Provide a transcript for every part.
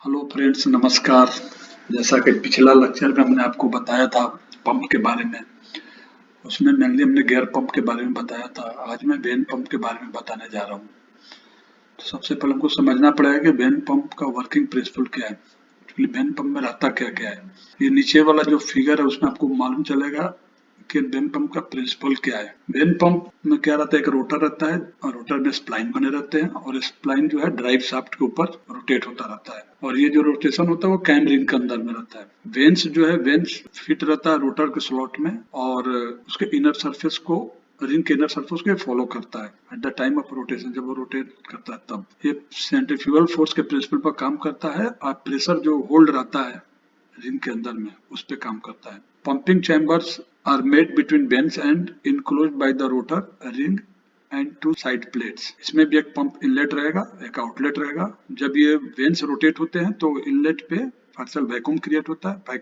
Hello friends, नमस्कार। जैसा कि पिछला लेक्चर में हमने आपको बताया था पंप के बारे में, उसमें मेनली हमने गियर पंप के बारे में बताया था। आज मैं वेन पंप के बारे में बताने जा रहा हूँ। तो सबसे पहले हमको समझना पड़ेगा कि वेन पंप का वर्किंग प्रिंसिपल क्या है। एक्चुअली वेन पंप में रहता क्या क्या है। ये नीचे वाला जो फिगर है उसमें आपको मालूम चलेगा कि वेन पंप का प्रिंसिपल क्या है। वेन पंप में क्या रहता है, एक रोटर रहता है और रोटर में स्प्लाइन बने रहते हैं और स्प्लाइन जो है ड्राइव शाफ्ट के ऊपर रोटेट होता रहता है और ये जो रोटेशन होता है वो कैम रिंग के अंदर में रहता है। वेन्स जो है, वेन्स फिट रहता है रोटर के स्लॉट में और उसके इनर सरफेस को, रिंग के इनर सरफेस को फॉलो करता है at the time of rotation. जब वो रोटेट करता है तब ये सेंट्रीफ्यूगल फोर्स के प्रिंसिपल पर काम करता है और प्रेशर जो होल्ड रहता है रिंग के अंदर में उस पे काम करता है। Pumping chambers are made between vanes and enclosed by the rotor ring and two side plates. इसमें भी एक पंप इनलेट रहेगा, एक आउटलेट रहेगा। जब ये वेन्स रोटेट होते हैं तो इनलेट पे पार्शियल वैक्यूम क्रिएट होता है।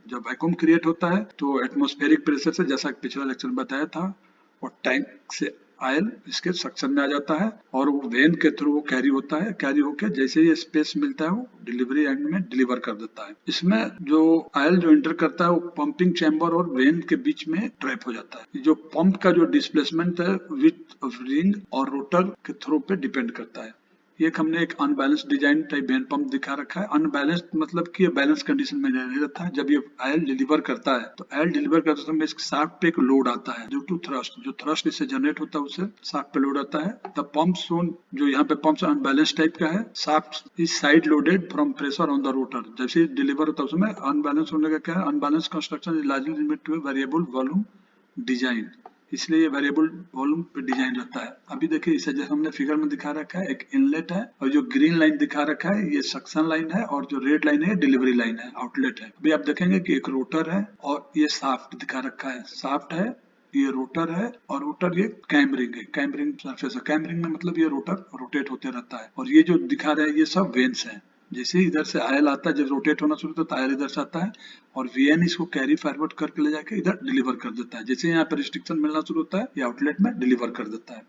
जब वैक्यूम क्रिएट होता है तो एटमॉस्फेरिक प्रेशर से, जैसा कि पिछला लेक्चर में बताया था, और टैंक से आयल इसके सक्शन में आ जाता है और वो वेन के थ्रू वो कैरी होता है। कैरी होकर जैसे ही स्पेस मिलता है वो डिलीवरी एंड में डिलीवर कर देता है। इसमें जो आयल जो एंटर करता है वो पंपिंग चैम्बर और वेन के बीच में ट्रैप हो जाता है। जो पंप का जो डिस्प्लेसमेंट है विथ रिंग और रोटर के थ्रू पे डिपेंड करता है। हमने एक unbalance design type when pump दिखा रखा है। अनबैलेंस्ड मतलब कि बैलेंस कंडीशन में नहीं रहता है। जब ये आयल डिलीवर करता है तो आयल डिलीवर करते समय इसके शाफ्ट पे एक लोड आता है ड्यू टू थ्रस्ट। जो थ्रस्ट इससे जनरेट होता है उससे शाफ्ट पे लोड आता है। द पंप जोन जो यहाँ पे पंप अनबैलेंस टाइप का है, shaft is side loaded from pressure on the rotor. जैसे डिलीवर होता है उसमें अनबैलेंस होने का क्या है, unbalance construction is largely limited two variable volume design, इसलिए ये वेरिएबल वॉल्यूम पे डिजाइन रहता है। अभी देखिए इसे जैसे हमने फिगर में दिखा रखा है, एक इनलेट है और जो ग्रीन लाइन दिखा रखा है ये सक्शन लाइन है और जो रेड लाइन है डिलीवरी लाइन है, आउटलेट है। अभी आप देखेंगे कि एक रोटर है और ये शाफ्ट दिखा रखा है, शाफ्ट है, ये रोटर है और रोटर ये कैमरिंग है, कैमरिंग सरफेस है। कैमरिंग में मतलब ये रोटर रोटेट होते रहता है और ये जो दिखा रहा है ये सब वेन्स है। जैसे ही इधर से आयल आता है, जब रोटेट होना शुरू होता है आयल इधर से आता है और वीएन इसको कैरी फॉरवर्ड करके ले जाके इधर डिलीवर कर देता है। जैसे यहाँ पर रिस्ट्रिक्शन मिलना शुरू होता है ये आउटलेट में डिलीवर कर देता है।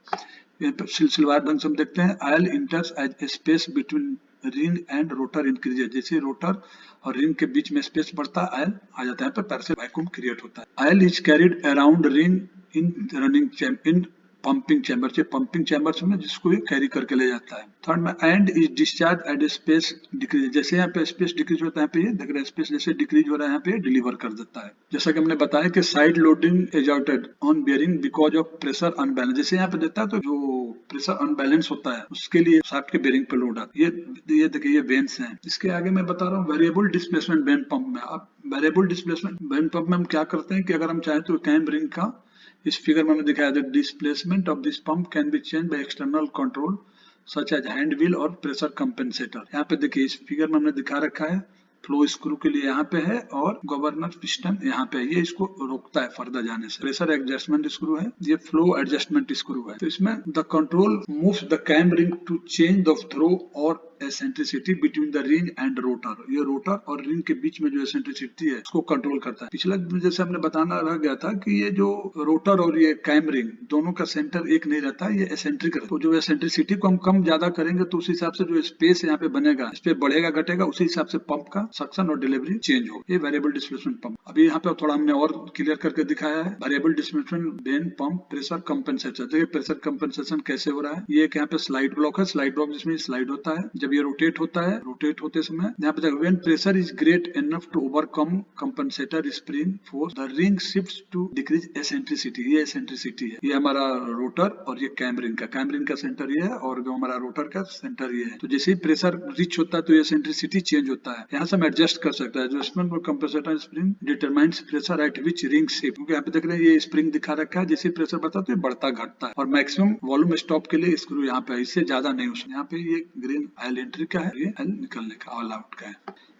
यहाँ पर सिलसिलेवार ढंग से हम देखते हैं, oil enters as space between ring and rotor increases. जैसे रोटर और रिंग के बीच में स्पेस बढ़ता है आयल आ जाता है, पर पार्शियल वैक्यूम क्रिएट होता है। Oil is carried around ring in running in pumping chamber से, पंपिंग चैम्बर में जिसको ये कैरी करके ले जाता है। थर्ड में and is discharge eight space decrease. जैसे यहाँ पे स्पेस डिक्रीज होता है यहाँ पे ये देख रहे हैं स्पेस जैसे डिक्रीज हो रहा है यहाँ पे डिलीवर कर देता है। जैसा कि हमने बताया कि side loading exerted on bearing because of pressure unbalance. जैसे यहाँ पे देता है तो जो प्रेशर अनबैलेंस होता है उसके लिए शाफ्ट के बेरिंग पे लोड आता है। ये देखिए ये वेन्स हैं। इसके आगे मैं बता रहा हूँ वेरिएबल डिस्प्लेसमेंट वेन पंप में। अब वेरिएबल डिस्प्लेसमेंट वेन पंप में हम क्या करते हैं कि अगर हम चाहें तो कैम रिंग का, इस फिगर में हमने दिखाया था, displacement of this pump can be change by external control such as hand wheel और प्रेशर कंपेंसेटर। यहाँ पे देखिए इस फिगर में हमने दिखा रखा है फ्लो स्क्रू के लिए यहाँ पे है और गवर्नर पिस्टन यहाँ पे है, ये इसको रोकता है फर्दर जाने से। प्रेशर एडजस्टमेंट स्क्रू है, ये फ्लो एडजस्टमेंट स्क्रू है। तो इसमें the control moves the cam ring to change the throw or eccentricity between the ring and rotor. ये रोटर और रिंग के बीच में जो एसेंट्रिसिटी है उसको कंट्रोल करता है। पिछला जैसे हमने बताना रह गया था कि ये जो रोटर और ये कैम रिंग दोनों का सेंटर एक नहीं रहता, ये एसेंट्रिक रहता है। तो जो एसेंट्रिसिटी को हम कम ज्यादा करेंगे तो उस हिसाब से जो स्पेस यहाँ पे बनेगा, इस पे बढ़ेगा घटेगा, उसी हिसाब से पंप का सक्शन और डिलीवरी चेंज हो। ये वेरिएबल डिस्प्लेसमेंट पंप। अभी यहाँ पे थोड़ा हमने और क्लियर करके दिखाया है variable displacement when pump pressure compensation. देखिए प्रेशर कंपेंसेशन कैसे हो रहा है। ये यहाँ पे स्लाइड ब्लॉक है, स्लाइड ब्लॉक जिसमें स्लाइड होता है। जब ये रोटेट होता है, रोटेट होते समय यहाँ पे देखो when pressure is great enough to overcome compensator spring force the ring shifts to decrease eccentricity. ये एसेंट्रिसिटी है, ये हमारा रोटर और ये कैमरिंग का सेंटर ये है और जो हमारा रोटर का सेंटर ये है। तो जैसे ही प्रेशर रिच होता है तो ये एसेंट्रिसिटी चेंज होता है। यहाँ से हम एडजस्ट कर सकते हैं। Adjustment for compensator spring determines pressure at which ring shift. क्योंकि यहाँ पे देख रहे हैं ये स्प्रिंग दिखा रखा है, जैसे प्रेशर बढ़ता है तो ये बढ़ता घटता है और मैक्सिमम वॉल्यूम स्टॉप के लिए स्क्रू यहाँ पे है, इससे ज्यादा नहीं। उसमें यहाँ पे ये ग्रीन आयल एंट्री का है, ये आयल निकलने का, ऑल आउट का है।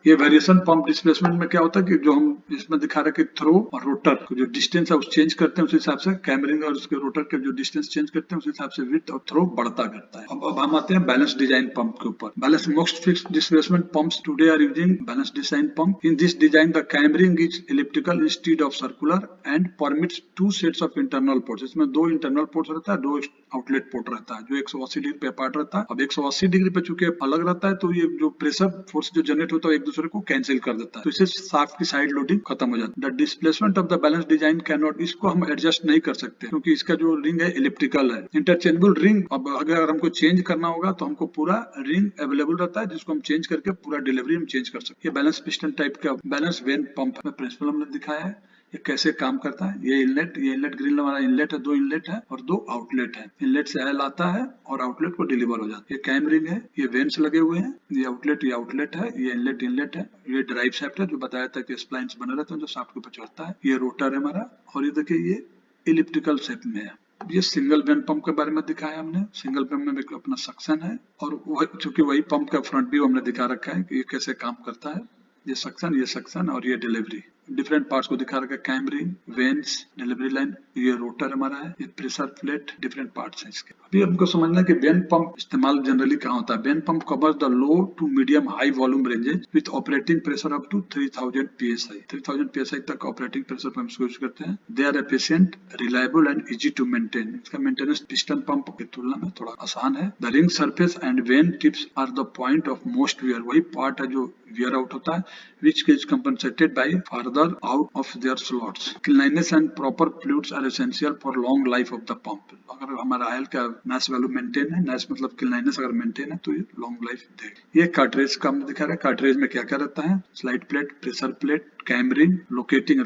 ये वेरिएशन पंप डिस्प्लेसमेंट में क्या होता है कि जो हम इसमें दिखा रहे हैं कि थ्रो और रोटर जो डिस्टेंस है उस चेंज करते हैं, उस हिसाब से कैमरिंग और उसके रोटर के जो डिस्टेंस चेंज करते हैं उस हिसाब से विड्थ और थ्रो बढ़ता करता है। अब हम आते हैं बैलेंस डिजाइन पंप के ऊपर। Balance most fixed displacement pumps today are using balance design pump. In this design the cam ring is elliptical instead of circular and permits 2 sets of internal ports. इसमें 2 इंटरनल पोर्ट्स रहता है, 2 outlet port रहता है जो 180 degree पे apart रहता है। अब 180 डिग्री पे चूंकि अलग रहता है तो ये जो प्रेशर फोर्स जो जनरेट होता है एक दूसरे को कैंसिल कर देता है, तो इससे शाफ्ट की साइड लोडिंग खत्म हो जाती है। The displacement of the balance design can not, इसको हम एडजस्ट नहीं कर सकते क्योंकि इसका जो रिंग है इलिप्टिकल है। इंटरचेंजेबल रिंग, अब अगर हमको चेंज करना होगा तो हमको पूरा रिंग अवेलेबल रहता है जिसको हम चेंज करके पूरा डिलीवरी हम चेंज कर सकते हैं। ये बैलेंस पिस्टन टाइप का बैलेंस वेन पंप में प्रिंसिपल हमने दिखाया है, ये कैसे काम करता है। ये इनलेट ग्रिल हमारा इनलेट है, 2 इनलेट है और 2 आउटलेट है। इनलेट से एल आता है और आउटलेट को डिलीवर हो जाता है। ये कैम रिंग है, ये वेन्स लगे हुए हैं, ये आउटलेट है, ये इनलेट है, ये ड्राइव शाफ्ट है जो बताया था कि स्प्लाइंस बने रहते हैं जो शाफ्ट के ऊपर चढ़ता है। ये रोटर है हमारा और ये देखिए ये इलिप्टिकल शेप में है। ये सिंगल वेन पंप के बारे में दिखाया हमने। सिंगल पंप में अपना सक्शन है और चूंकि वही पंप का फ्रंट व्यू हमने दिखा रखा है कि ये कैसे काम करता है। ये सक्शन और ये डिलीवरी, डिफरेंट पार्ट्स को दिखा रखा है। कैमरिंग, वेन्स, डिलीवरी लाइन, ये रोटर हमारा है, ये प्रेशर प्लेट, डिफरेंट पार्ट्स हैं इसके। अभी हमको समझना है कि वेन पंप इस्तेमाल जनरली कहाँ होता है। Vane pump covers the low to medium high volume ranges with operating pressure up to 3000 psi। 3000 psi तक ऑपरेटिंग प्रेशर पर हम इसको यूज करते हैं। They are efficient, reliable and easy to maintain. इसका मेंटेनेंस पिस्टन पंप की तुलना में थोड़ा आसान है। The ring surface and vane tips are the point of most wear, वही पार्ट है जो वियर आउट होता है, which is compensated by further out of their slots. Cleanliness and proper fluids are essential for long life of the pump. अगर हमारा oil का NAS value maintain है, NAS मतलब क्लीननेस अगर मेंटेन है तो ये लॉन्ग लाइफ देगा। ये कार्ट्रेज का हमने दिखा रहा है। कार्ट्रेज में क्या क्या रहता है, slide plate, pressure plate, cam ring, locating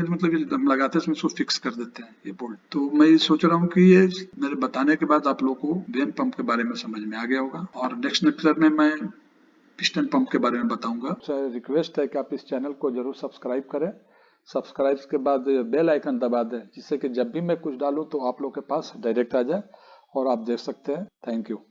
मतलब हम लगाते हैं इसमें इसको फिक्स कर देते हैं ये बोल्ट। तो मैं ये सोच रहा हूँ कि ये मेरे बताने के बाद आप लोगों को वेन पंप के बारे में समझ में आ गया होगा और नेक्स्ट लेक्चर में मैं पिस्टन पंप के बारे में बताऊंगा। रिक्वेस्ट है कि आप इस चैनल को जरूर सब्सक्राइब करें। सब्सक्राइब के बाद बेल आइकन दबा दें जिससे कि जब भी मैं कुछ डालूं तो आप लोग के पास डायरेक्ट आ जाए और आप देख सकते हैं। Thank you.